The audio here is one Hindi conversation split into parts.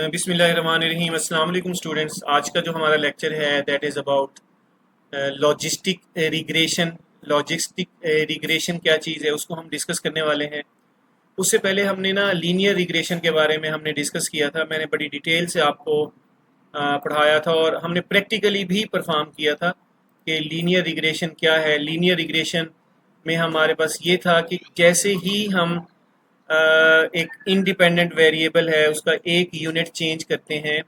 बिस्मिल्लाहिर्रहमानिर्रहीम। अस्सलाम वालेकुम स्टूडेंट्स। आज का जो हमारा लेक्चर है that is about logistic regression. Logistic regression क्या चीज़ है उसको हम डिस्कस करने वाले हैं। उससे पहले हमने ना लीनियर रिग्रेशन के बारे में हमने डिस्कस किया था। मैंने बड़ी डिटेल से आपको पढ़ाया था और हमने प्रैक्टिकली भी परफॉर्म किया था कि लीनियर रिग्रेशन क्या है। लीनियर रिग्रेशन में हमारे पास ये था कि जैसे ही हम एक इंडिपेंडेंट वेरिएबल है उसका एक यूनिट चेंज करते हैं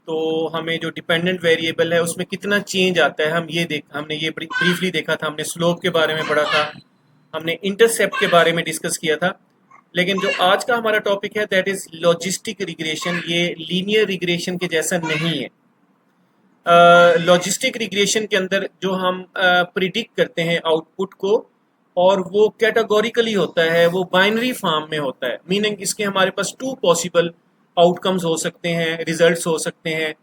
तो हमें जो डिपेंडेंट वेरिएबल है उसमें कितना चेंज आता है हमने ये ब्रीफली देखा था। हमने स्लोप के बारे में पढ़ा था, हमने इंटरसेप्ट के बारे में डिस्कस किया था। लेकिन जो आज का हमारा टॉपिक है दैट इज़ लॉजिस्टिक रिग्रेशन। ये लीनियर रिग्रेशन के जैसा नहीं है। लॉजिस्टिक रिग्रेशन के अंदर जो हम प्रिडिक्ट करते हैं आउटपुट को, और वो कैटेगोरिकली होता है, वो बाइनरी फॉर्म में होता है। मीनिंग इसके हमारे पास टू पॉसिबल आउटकम्स हो सकते हैं, रिजल्ट्स हो सकते हैं।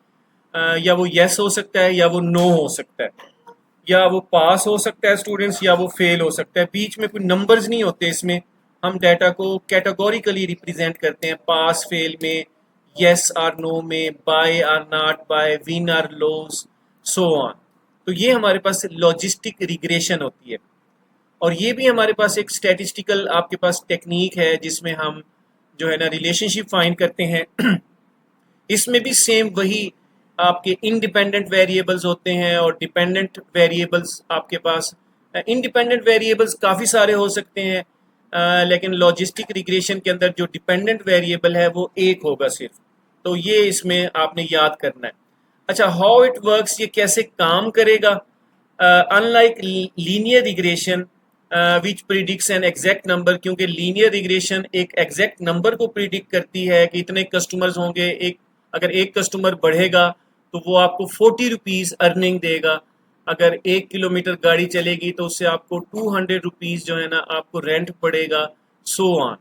या वो येस हो सकता है या वो नो हो सकता है, या वो पास हो सकता है स्टूडेंट्स, या वो फेल हो सकता है। बीच में कोई नंबर्स नहीं होते इसमें। हम डाटा को कैटेगोरिकली रिप्रेजेंट करते हैं, पास फेल में, येस आर नो में, buy or not buy, win or loss, so on. तो ये हमारे पास लॉजिस्टिक रिग्रेशन होती है। और ये भी हमारे पास एक स्टैटिस्टिकल आपके पास टेक्निक है जिसमें हम जो है ना रिलेशनशिप फाइंड करते हैं। इसमें भी सेम वही आपके इंडिपेंडेंट वेरिएबल्स होते हैं और डिपेंडेंट वेरिएबल्स आपके पास। इंडिपेंडेंट वेरिएबल्स काफ़ी सारे हो सकते हैं, लेकिन लॉजिस्टिक रिग्रेशन के अंदर जो डिपेंडेंट वेरिएबल है वो एक होगा सिर्फ। तो ये इसमें आपने याद करना है। अच्छा, हाउ इट वर्क्स, ये कैसे काम करेगा। Unlike linear regression which predicts an exact number, क्योंकि लीनियर रिग्रेशन एक एग्जैक्ट नंबर को प्रिडिक्ट करती है कि इतने कस्टमर्स होंगे। अगर एक कस्टमर बढ़ेगा तो वो आपको 40 रुपीज़ अर्निंग देगा। अगर 1 किलोमीटर गाड़ी चलेगी तो उससे आपको 200 रुपीज़ जो है ना आपको रेंट पड़ेगा, सो ऑन।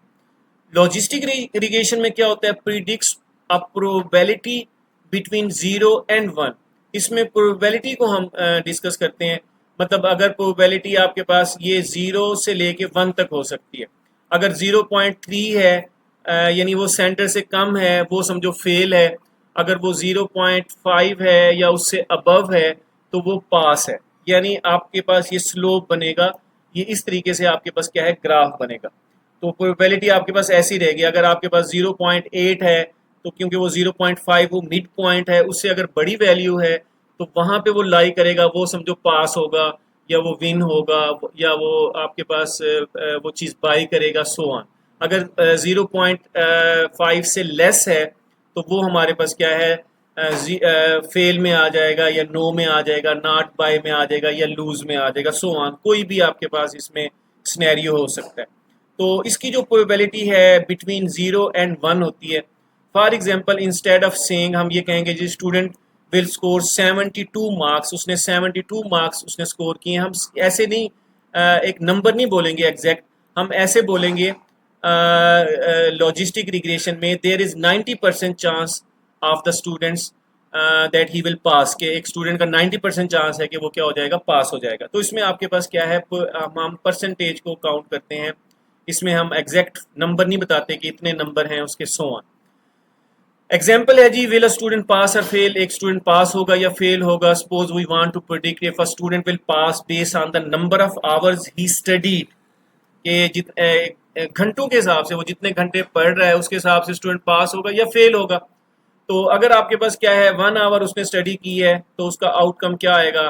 लॉजिस्टिक इरिगेशन में क्या होता है, प्रिडिक्ट्स अ प्रोबेबिलिटी बिटवीन 0 और 1। इसमें प्रोबेबिलिटी को हम डिस्कस करते हैं। मतलब अगर प्रोबेबिलिटी आपके पास ये 0 से लेके 1 तक हो सकती है। अगर 0.3 है, यानी वो सेंटर से कम है, वो समझो फेल है। अगर वो 0.5 है या उससे अबव है तो वो पास है। यानी आपके पास ये स्लोप बनेगा। ये इस तरीके से आपके पास क्या है, ग्राफ बनेगा। तो प्रोबेबिलिटी आपके पास ऐसी रहेगी। अगर आपके पास 0.8 है तो क्योंकि वो 0.5 वो मिड पॉइंट है, उससे अगर बड़ी वैल्यू है तो वहाँ पे वो लाई करेगा, वो समझो पास होगा या वो विन होगा या वो आपके पास वो चीज़ बाई करेगा, सो ऑन। अगर 0.5 से लेस है तो वो हमारे पास क्या है, फेल में आ जाएगा या नो में आ जाएगा, नॉट बाय में आ जाएगा या लूज में आ जाएगा, सो ऑन। कोई भी आपके पास इसमें स्नैरियो हो सकता है। तो इसकी जो प्रोबेबिलिटी है बिटवीन 0 और 1 होती है। For example, instead of saying, हम ये कहेंगे जी स्टूडेंट विल स्कोर 72 मार्क्स, उसने 72 मार्क्स उसने स्कोर किए। हम ऐसे नहीं एक नंबर नहीं बोलेंगे एग्जैक्ट, हम ऐसे बोलेंगे लॉजिस्टिक रिग्रेशन में there is 90% chance of the students that he will pass, के एक स्टूडेंट का 90% चांस है कि वो क्या हो जाएगा, पास हो जाएगा। तो इसमें आपके पास क्या है, हम परसेंटेज को काउंट करते हैं। इसमें हम एग्जैक्ट नंबर नहीं बताते कि इतने नंबर हैं उसके, सो ऑन। एग्जाम्पल है जी, विल अ स्टूडेंट पास और फेल, एक स्टूडेंट पास होगा या फेल होगा। Suppose we want to predict if a student will pass based on the number of hours he studied, के घंटों के हिसाब से वो जितने घंटे पढ़ रहा है उसके हिसाब से स्टूडेंट पास होगा या फेल होगा। तो अगर आपके पास क्या है, 1 आवर उसने स्टडी की है तो उसका आउटकम क्या आएगा,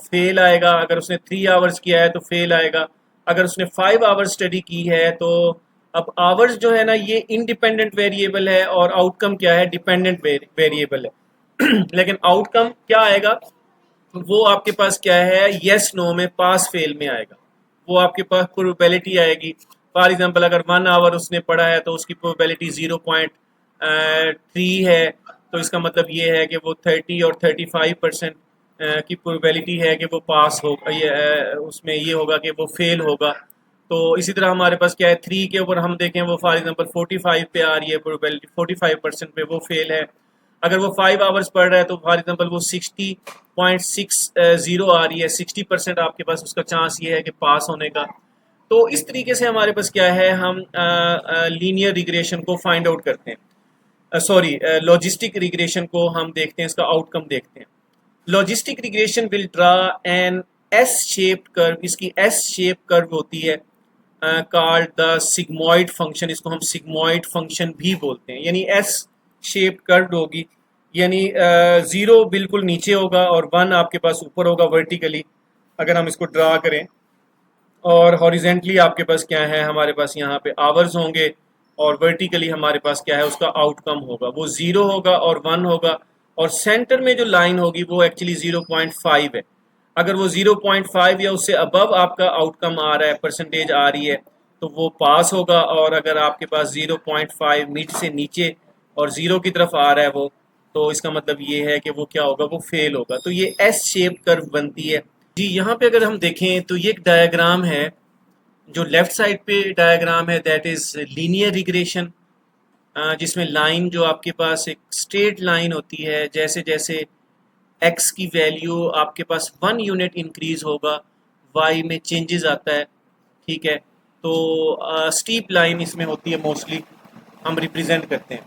फेल आएगा। अगर उसने 3 आवर्स किया है तो फेल आएगा। अगर उसने 5 आवर्स स्टडी की है तो अब आवर्स जो है ना ये इंडिपेंडेंट वेरिएबल है और आउटकम क्या है, डिपेंडेंट वेरिएबल है। लेकिन आउटकम क्या आएगा, वो आपके पास क्या है, येस नो में, पास फेल में आएगा। वो आपके पास प्रोबेबिलिटी आएगी। फॉर एग्जांपल, अगर 1 आवर उसने पढ़ा है तो उसकी प्रोबेबिलिटी 0.3 है। तो इसका मतलब ये है कि वो 30 और 35% की प्रोबेबिलिटी है कि वो पास हो, ये उसमें ये होगा कि वो फेल होगा। तो इसी तरह हमारे पास क्या है, 3 के ऊपर हम देखें वो फॉर एग्जांपल 45 पे आ रही है प्रोबेबिलिटी, 45% पे वो फेल है। अगर वो 5 आवर्स पढ़ रहा है तो फॉर एग्जांपल वो 60.60 आ रही है, 60% आपके पास उसका चांस ये है कि पास होने का। तो इस तरीके से हमारे पास क्या है, हम लीनियर रिग्रेशन को फाइंड आउट करते हैं। सॉरी लॉजिस्टिक रिग्रेशन को हम देखते हैं, इसका आउटकम देखते हैं। Logistic regression will draw N S shaped curve, इसकी एस शेप कर्व होती है कॉल्ड द सिग्मॉइड फंक्शन, इसको हम सिग्मॉइड फंक्शन भी बोलते हैं, यानी एस शेप कर्व होगी, यानी ज़ीरो बिल्कुल नीचे होगा और वन आपके पास ऊपर होगा वर्टिकली। अगर हम इसको ड्रा करें और हॉरिजेंटली आपके पास क्या है, हमारे पास यहाँ पे आवर्स होंगे और वर्टिकली हमारे पास क्या है, उसका आउटकम होगा वो ज़ीरो होगा और वन होगा, और सेंटर में जो लाइन होगी वो एक्चुअली 0.5 है। अगर वो 0.5 या उससे अबव आपका आउटकम आ रहा है, परसेंटेज आ रही है, तो वो पास होगा, और अगर आपके पास 0.5 मिड से नीचे और ज़ीरो की तरफ आ रहा है वो, तो इसका मतलब ये है कि वो क्या होगा, वो फेल होगा। तो ये एस शेप कर्व बनती है जी। यहाँ पे अगर हम देखें तो ये एक डायग्राम है, जो लेफ्ट साइड पे डायग्राम है दैट इज़ लीनियर रिग्रेशन, जिसमें लाइन जो आपके पास एक स्ट्रेट लाइन होती है, जैसे जैसे x की वैल्यू आपके पास 1 यूनिट इंक्रीज होगा y में चेंजेस आता है, ठीक है। तो स्टीप लाइन इसमें होती है, मोस्टली हम रिप्रेजेंट करते हैं।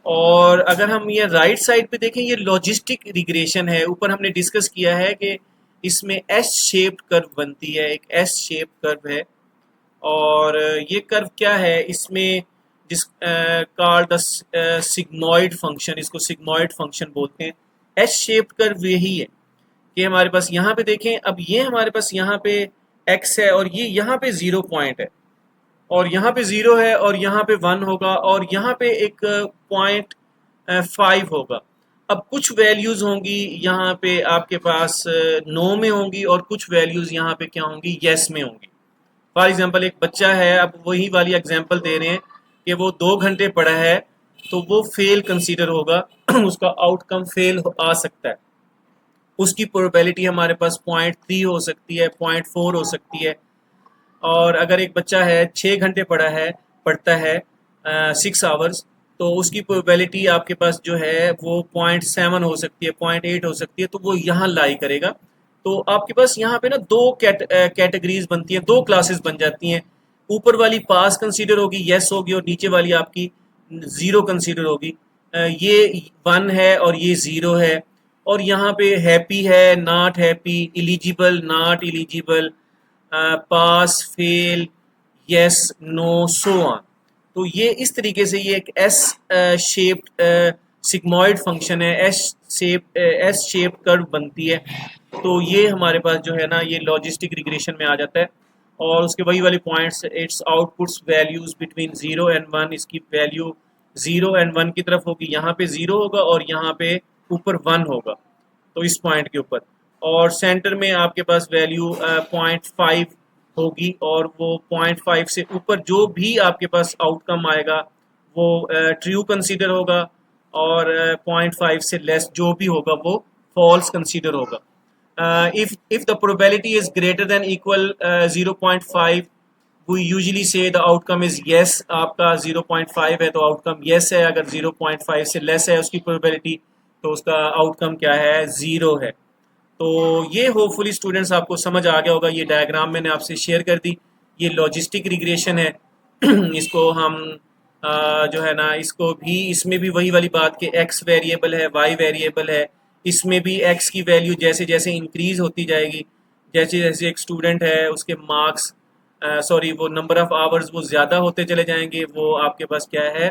और अगर हम ये राइट साइड पे देखें, ये लॉजिस्टिक रिग्रेशन है। ऊपर हमने डिस्कस किया है कि इसमें एस शेप्ड कर्व बनती है, एक एस शेप कर्व है, और ये कर्व क्या है, इसमें जिस कॉल्ड द सिग्मॉइड फंक्शन, इसको सिग्मॉइड फंक्शन बोलते हैं। एस शेप्ड कर्व यही है कि हमारे पास यहाँ पे देखें, अब ये हमारे पास यहाँ पे एक्स है और ये यहाँ पे 0 पॉइंट है, और यहाँ पे 0 है और यहाँ पे 1 होगा, और यहाँ पे एक पॉइंट 5 होगा। अब कुछ वैल्यूज़ होंगी यहाँ पे आपके पास नो में होंगी, और कुछ वैल्यूज़ यहाँ पे क्या होंगी, येस में होंगी। फॉर एग्जांपल एक बच्चा है, अब वही वाली एग्जांपल दे रहे हैं कि वो 2 घंटे पढ़ा है, तो वो फेल कंसीडर होगा उसका आउटकम फेल आ सकता है। उसकी प्रोबेबिलिटी हमारे पास 0.3 हो सकती है, 0.4 हो सकती है। और अगर एक बच्चा है 6 घंटे पढ़ता है 6 आवर्स, तो उसकी प्रोबेबिलिटी आपके पास जो है वो 0.7 हो सकती है, 0.8 हो सकती है, तो वो यहाँ लाई करेगा। तो आपके पास यहाँ पे ना दो कैटेगरीज बनती हैं, दो क्लासेस बन जाती हैं। ऊपर वाली पास कंसीडर होगी, येस होगी, और नीचे वाली आपकी ज़ीरो कंसीडर होगी। ये 1 है और ये 0 है, और यहाँ पे हैप्पी है, not happy, eligible, not eligible, pass, fail, yes, no, so on. तो ये इस तरीके से ये एक एस शेप्ड सिग्मॉइड फंक्शन है, एस शेप कर्व बनती है। तो ये हमारे पास जो है ना, ये लॉजिस्टिक रिग्रेशन में आ जाता है। और उसके वही वाली points, it's outputs values between 0 and 1, इसकी वैल्यू 0 एंड 1 की तरफ होगी। यहाँ पे 0 होगा और यहाँ पे ऊपर 1 होगा, तो इस पॉइंट के ऊपर। और सेंटर में आपके पास वैल्यू 0.5 होगी, और वो 0.5 से ऊपर जो भी आपके पास आउटकम आएगा वो ट्रू कंसीडर होगा, और 0.5 से लेस जो भी होगा वो फॉल्स कंसीडर होगा। if the probability is greater than equal 0.5, we usually say the outcome is yes। आपका 0.5 है तो आउटकम yes है, अगर 0.5 से लेस है उसकी प्रोबेबिलिटी, तो उसका आउटकम क्या है, 0 है। तो ये होपफुली स्टूडेंट्स आपको समझ आ गया होगा। ये डायग्राम मैंने आपसे शेयर कर दी, ये लॉजिस्टिक रिग्रेशन है। इसको हम जो है ना, इसको भी, इसमें भी वही वाली बात कि x वेरिएबल है, y वेरिएबल है, इसमें भी x की वैल्यू जैसे जैसे इंक्रीज होती जाएगी, जैसे जैसे एक स्टूडेंट है उसके मार्क्स सॉरी वो नंबर ऑफ़ आवर्स वो ज़्यादा होते चले जाएंगे, वो आपके पास क्या है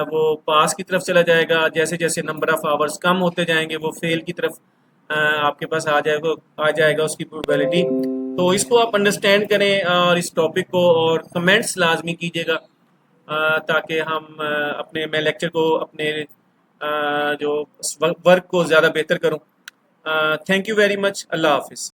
वो पास की तरफ चला जाएगा। जैसे जैसे नंबर ऑफ़ आवर्स कम होते जाएंगे वो फेल की तरफ आपके पास आ जाएगा उसकी प्रोबेबिलिटी। तो इसको आप अंडरस्टैंड करें और इस टॉपिक को, और कमेंट्स लाजमी कीजिएगा ताकि हम अपने, मैं लेक्चर को अपने जो वर्क को ज़्यादा बेहतर करूँ। Thank you very much. अल्लाह हाफिज़।